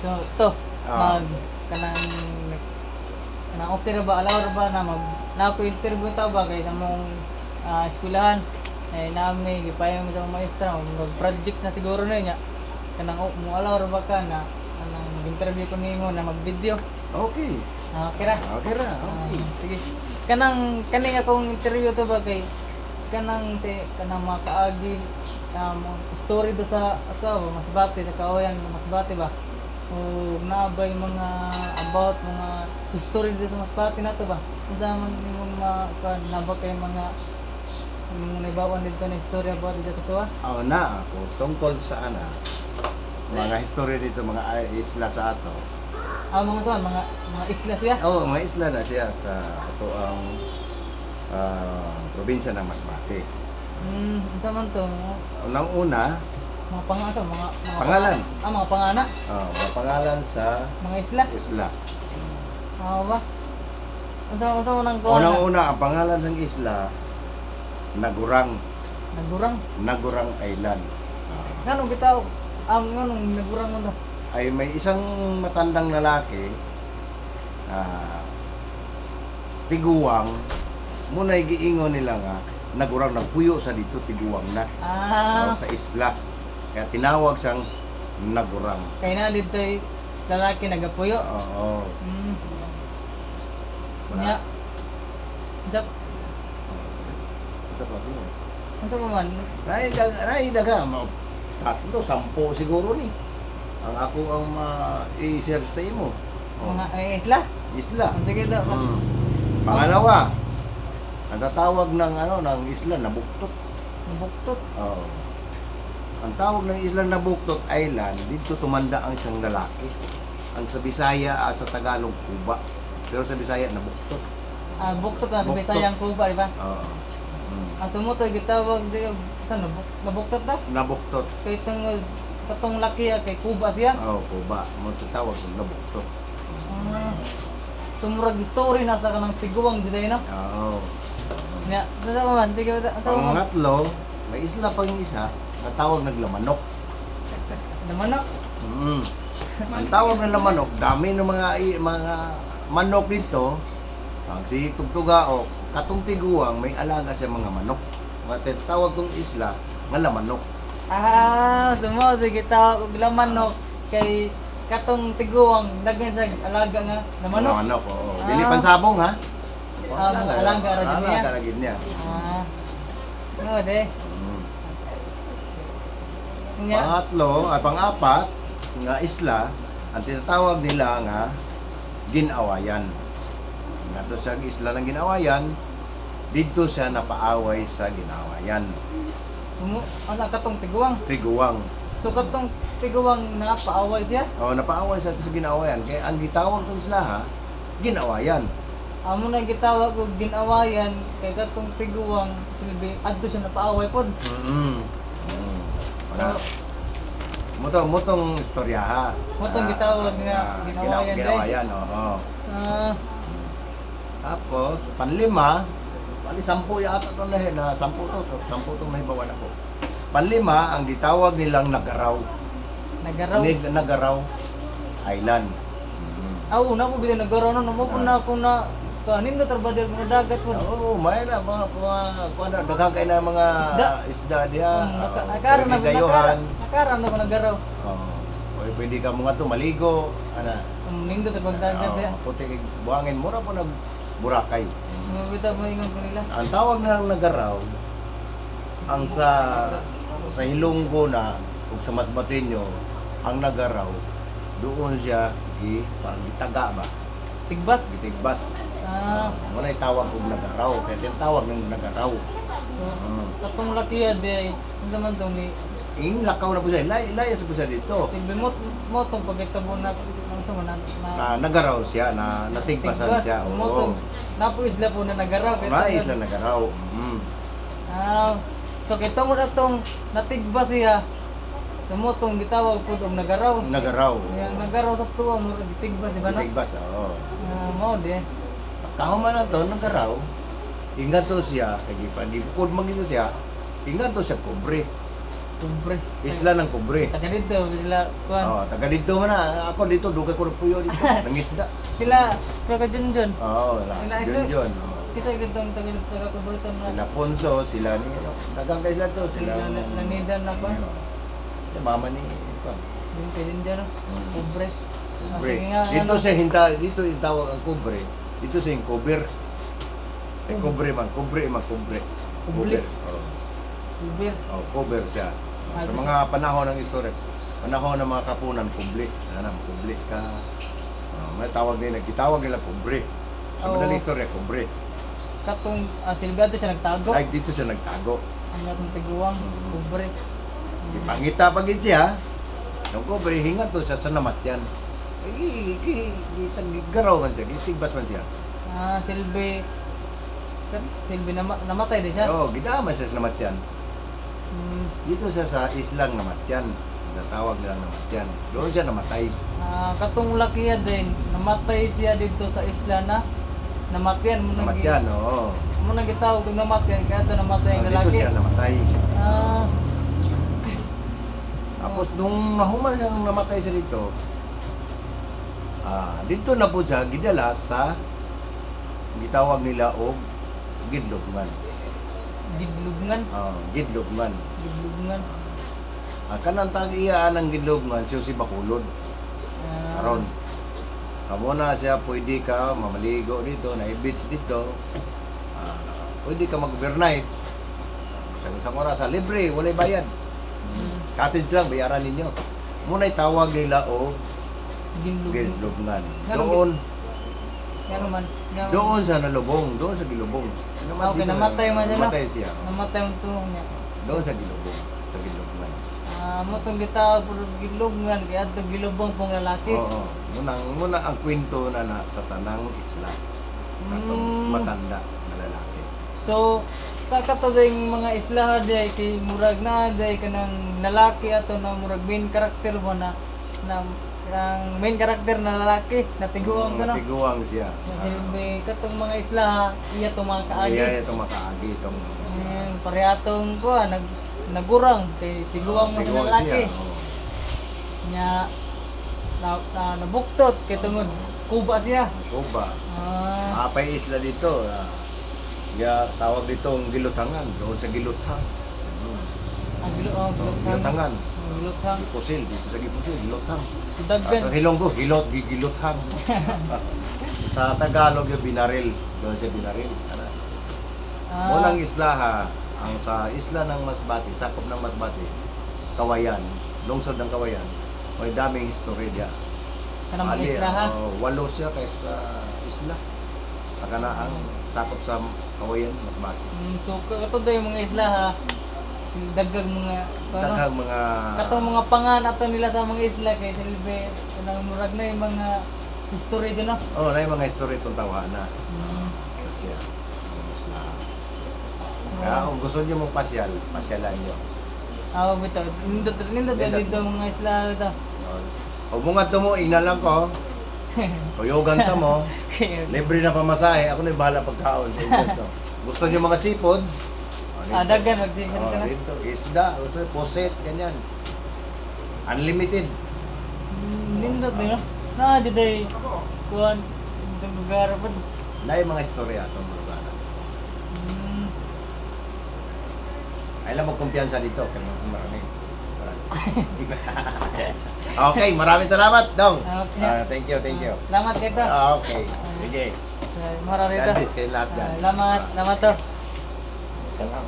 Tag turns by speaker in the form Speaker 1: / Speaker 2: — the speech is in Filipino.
Speaker 1: So, to,
Speaker 2: Ah.
Speaker 1: mag, kanang, kanang okay ra ba, allow ra ba na mag, na ako interview tao ba kay sa mong eskwelahan. Eh, namin, gipayang mo sa mga maestra, mag-projects na siguro na niya. Kanang, mo allow ra ba ka na, kanang mag-interview ko nimo na mag-video.
Speaker 2: Okay.
Speaker 1: Okay ra.
Speaker 2: Okay ra. Okay.
Speaker 1: Sige. Kaning akong interview to ba kay kanang mga kaagi story do sa ako masbate sa kaoyan masbate ba o nabay mga about mga history dito sa masbate nato ba unsa man nimong naba kay mga imong naibawan dito na istorya about dito sa tuwa
Speaker 2: Na ako tungkol sa mga history dito, mga isla sa ato.
Speaker 1: mga saan mga isla siya
Speaker 2: Mga isla na siya sa ato ang probinsya ng Masbate.
Speaker 1: unsa man to
Speaker 2: Unang-una,
Speaker 1: mga pangasa mga
Speaker 2: pangalan.
Speaker 1: Mga pangana
Speaker 2: Mga pangalan sa
Speaker 1: mga isla
Speaker 2: isla.
Speaker 1: ba unsa man ang kuha
Speaker 2: Unang-una, ang pangalan ng isla, Nagurang.
Speaker 1: nagurang
Speaker 2: Island.
Speaker 1: nganong bitaw nganong nagurang mo to
Speaker 2: Ay may isang matandang lalaki, tiguwang, muna giingon nila nga, Nagurang nagpuyo sa dito, tiguwang na. Sa isla. Kaya tinawag siyang Nagurang.
Speaker 1: kay na dito lalaki nagapuyo
Speaker 2: Oo.
Speaker 1: nya jap
Speaker 2: Ito pa sino?
Speaker 1: unsa pa man
Speaker 2: Naidaga, tatlo, 10 siguro ni. Ang ako ang i-share sa imo.
Speaker 1: mga isla
Speaker 2: Isla.
Speaker 1: sige daw
Speaker 2: Pangalawa, ang tatawag ng isla na Buktot.
Speaker 1: buktot
Speaker 2: Oo. Ang tawag ng isla na Buktot Island, dito tumanda ang isang lalaki. Ang sa Bisaya, sa Tagalog, Kuba. Pero sa Bisaya, na Buktot.
Speaker 1: buktot na sa
Speaker 2: Buktot.
Speaker 1: Bisayang Kuba di ba
Speaker 2: Oo.
Speaker 1: sumo to gitawag di saan nabuktot ta
Speaker 2: Nabuktot.
Speaker 1: kay tungod katong laki kay Kuba siya
Speaker 2: Kuba. Mo tatawag ng Nabuktot.
Speaker 1: sumurag story na sa kanang tiguwang di no
Speaker 2: Oo.
Speaker 1: nya sa man sige sa man
Speaker 2: Pangatlo, may isla pang isa, na tawag ng Lamanok.
Speaker 1: naman ako
Speaker 2: Ang tawag ng Lamanok, dami ng mga manok dito. Ang si Tugtugaok, katong tiguang, may alaga siya mga manok. Mga tawag tong isla, nga Lamanok.
Speaker 1: sumo sige tawag og lamanok kay katong tiguang daghan siya alaga nga namanok
Speaker 2: Lamanok, oo. Dili pansabong ha?
Speaker 1: alaga ra gid niya.
Speaker 2: Alaga ra gid niya.
Speaker 1: No de
Speaker 2: Mm.
Speaker 1: nya
Speaker 2: Pang-apat, nga isla, ang tinatawag nila nga Ginawayan. Nga sa isla ng Ginawayan, dito siya napaaway sa Ginawayan.
Speaker 1: sumo katong tiguang
Speaker 2: Tiguang.
Speaker 1: so katong tiguang napaaway siya
Speaker 2: Napaaway sa Ginawayan. Kaya ang gitawag ng isla ha, Ginawayan.
Speaker 1: amo na gitawag og ginawayan kay katong tiguang silbi adto siya napaaway pod
Speaker 2: Wala. Mutong istorya ha.
Speaker 1: Mutong gitawag nga Ginawayan,
Speaker 2: Ginawayan, oo. Tapos, panlima, 10 yata ito na 10 itong nahibawan ako. Panlima, ang gitawag nilang Nagaraw. Nagaraw Island.
Speaker 1: una ko bitaw nagaro no mo po na ako na kanin do trabaho mga dagat po
Speaker 2: May na mga daghang kay na mga isda diha.
Speaker 1: nakaron na
Speaker 2: Gayuhan.
Speaker 1: nakaron na ko nagaraw
Speaker 2: Pwede ka mga to maligo,
Speaker 1: nindo ta pagdagat ya
Speaker 2: puti buhangin mura po nag Boracay.
Speaker 1: bitaw maingon ko nila
Speaker 2: Ang tawag ng Nagaraw, ang sa Ilonggo na ug sa Masbateño, ang Nagaraw, doon siya parang gitaga ba?
Speaker 1: tigbas
Speaker 2: Gitigbas. Muna tawag og Nagaraw, kaya tinatawag ng Nagaraw.
Speaker 1: so katong laki de unsa man tong ni
Speaker 2: Ing lakaw na po siya, layas po siya dito.
Speaker 1: silbi mo tong pagkitabo na unsa man
Speaker 2: Na Nagaraw siya, na natigpasan siya. Oo.
Speaker 1: napo isla po na nagaraw
Speaker 2: Isla Nagaraw.
Speaker 1: so kay tungod atong natigbas siya sa motong gitawag pud og nagaraw.
Speaker 2: Nagaraw.
Speaker 1: Yang nagaraw sa tuwa mo gitigbas di ba no?
Speaker 2: Gitigbas, oo.
Speaker 1: Mao de.
Speaker 2: Kahuman na to, Nagaraw, ingat to siya, kaya gipukod man ito siya, ingat to siya kubre.
Speaker 1: Kubre.
Speaker 2: Isla ng Kubre.
Speaker 1: Taga dito, sila, kuhan.
Speaker 2: Oh, taga dito man na. Ako dito, dugay ko ng puyo dito. Nangisda.
Speaker 1: Sila, taga Junjun.
Speaker 2: Oo,
Speaker 1: Sila ito.
Speaker 2: Junjun.
Speaker 1: Kisa gitong taga Kubre ito na.
Speaker 2: Sila Ponso, sila ni ano. Dagang kayo sila to. Sila
Speaker 1: Lanidan na ba?
Speaker 2: Si mama ni ito.
Speaker 1: Yung kay Junjun, Kubre. Ah,
Speaker 2: Kubre.
Speaker 1: sige nga,
Speaker 2: Dito
Speaker 1: ano.
Speaker 2: siya dito yung tawag ang Kubre. Dito siya yung Kuber. Kubre man, Kubre man, Kubre.
Speaker 1: Kubre.
Speaker 2: Oh.
Speaker 1: Kubre.
Speaker 2: Oh, Kuber siya.
Speaker 1: Ah,
Speaker 2: Sa
Speaker 1: dito.
Speaker 2: mga panahon ng istorya, panahon ng mga kapunan, Kubli. Ano, Kubli ka. May tawag nila, gitawag nila Kubre. Sa
Speaker 1: Oo.
Speaker 2: madaling istorya, Kubre.
Speaker 1: Katong Silvia siya nagtago.
Speaker 2: Like dito siya nagtago.
Speaker 1: Ang atong tiguang, Kubre.
Speaker 2: Ipangita pa gid siya. Yung Kubre, hingat to siya sa namatyan. Garaw man siya, gitigbas man siya.
Speaker 1: Ah, Silvi. Silvi namatay din siya.
Speaker 2: Oo, gidama siya sa namatyan. Dito siya sa islang namatyan. Natawag nilang namatyan. Doon siya namatay.
Speaker 1: Katong laki din, namatay siya dito sa isla na namatyan mo
Speaker 2: Namatyan, oo.
Speaker 1: mo nang gitawag kung namatyan kaya ito namatay ang
Speaker 2: Dito
Speaker 1: lalaki.
Speaker 2: siya namatay.
Speaker 1: Ah,
Speaker 2: Tapos nung nahuman siya nung namatay siya dito, dito na po siya gidala sa gitawag nila og Gidlugman.
Speaker 1: gidlugngan,
Speaker 2: Gidlugman.
Speaker 1: gidlugngan.
Speaker 2: Kanang tag-iyaan ng Gidlugman siya si Bakulod. Karon. Kamo na siya pwede ka mamaligo dito, na beach dito. Pwede ka mag-overnight. Sa isang oras libre, walay bayad. Cottage lang bayaran ninyo. Muna'y tawag nila o Gidlugman.
Speaker 1: Ganun
Speaker 2: Doon
Speaker 1: Gano man.
Speaker 2: doon sa nalubong, doon sa Gilubong.
Speaker 1: Okay, namatay man siya, no?
Speaker 2: Namatay siya.
Speaker 1: Namatay ang tuong niya.
Speaker 2: Doon sa Gilubong, sa Gilugman.
Speaker 1: Mo tong gitawag puro gidlugngan kaya ito gilubong pong lalaki.
Speaker 2: Oo. Muna ang kwento na sa tanang isla. Katong matanda na lalaki.
Speaker 1: So, kakato yung mga isla day kay murag na day kanang lalaki ato na murag main character mo na ang main character na lalaki na tiguang ka no.
Speaker 2: Tiguang siya.
Speaker 1: Silbi katong mga isla iya to mga kaagi.
Speaker 2: Iya itong makaagi itong
Speaker 1: Parehitong ko nagurang kay tiguang mo sa
Speaker 2: tiguang
Speaker 1: lalaki.
Speaker 2: siya, oo.
Speaker 1: Nya nabuktot kay tungod kuba siya.
Speaker 2: Kuba.
Speaker 1: Ah,
Speaker 2: Apay isla dito. Tawag ditong Gilutangan. Doon sa Giluthang.
Speaker 1: ang gilutang.
Speaker 2: Gilutangan.
Speaker 1: Gilutang.
Speaker 2: Gipusil. Dito sa Gipusil. Giluthang. Sa
Speaker 1: Daggan.
Speaker 2: Hilonggo, Giluthang. Sa Tagalog yung Binaril. Doon sa Binaril. Unang isla ang sa isla ng Masbate, sakop ng Masbate, Kawayan, lungsod ng Kawayan, may daming history diya.
Speaker 1: Kanang mga isla ha.
Speaker 2: Walo siya kaysa isla. Pagka ang sakop sa Kawayan, Masbate.
Speaker 1: So katod yung mga isla ha. Dagdag mga
Speaker 2: Daghang mga
Speaker 1: katong mga pangan ato nila sa mga isla kay silbi kanang murag na yung mga history din no.
Speaker 2: na yung mga history itong tawana.
Speaker 1: Mm.
Speaker 2: Siya. Ang isla. Kaya kung gusto niyo mong pasyalan niyo.
Speaker 1: Bitaw. Nindot dito mga isla dito.
Speaker 2: Huwag mo nga mo, ina lang ko. Tuyogan ta mo. Libre na pamasahe. Ako na yung bahala pagkaon sa inyo to. Gusto niyo mga seafoods?
Speaker 1: Daggan magsikan ka na.
Speaker 2: Dito. Isda, gusto niyo, poset, ganyan. Unlimited.
Speaker 1: Nindot din no. Na diday kuan itong lugar pa.
Speaker 2: Na yung mga istorya itong lugar. Ay lang magkumpiyansa dito. Kaya marami. Okay, maraming salamat, Dong.
Speaker 1: Okay.
Speaker 2: Thank you.
Speaker 1: Salamat kita.
Speaker 2: Okay, sige.
Speaker 1: Marami
Speaker 2: God
Speaker 1: ta.
Speaker 2: bless kayo lahat dyan.
Speaker 1: Salamat to.
Speaker 2: Yan lang.